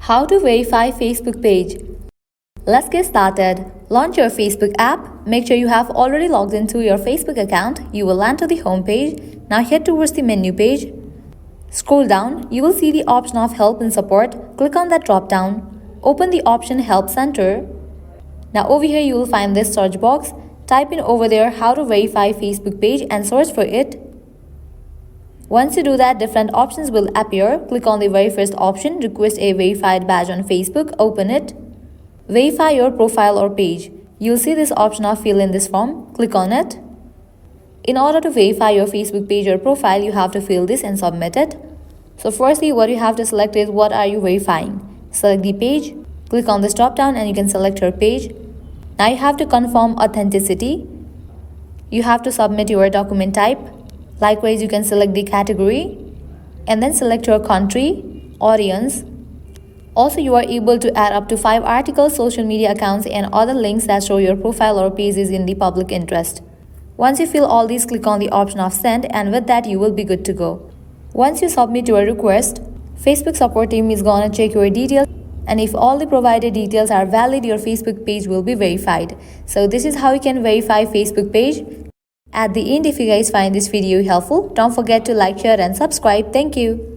How to verify Facebook page. Let's get started. Launch your Facebook app. Make sure you have already logged into your Facebook account. You will land to the home page. Now head towards the menu page. Scroll down. You will see the option of Help and Support. Click on that drop down. Open the option Help Center. Now over here you will find this search box. Type in over there how to verify Facebook page and search for it. Once you do that, different options will appear. Click on the very first option, request a verified badge on Facebook, open it. Verify your profile or page. You'll see this option of fill in this form, click on it. In order to verify your Facebook page or profile, you have to fill this and submit it. So firstly, what you have to select is what are you verifying. Select the page, click on this drop down and you can select your page. Now you have to confirm authenticity. You have to submit your document type. Likewise, you can select the category and then select your country, audience. Also, you are able to add up to 5 articles, social media accounts, and other links that show your profile or page is in the public interest. Once you fill all these, click on the option of send, and with that, you will be good to go. Once you submit your request, Facebook support team is gonna check your details, and if all the provided details are valid, your Facebook page will be verified. So this is how you can verify Facebook page. At the end, if you guys find this video helpful, don't forget to like, share and subscribe. Thank you.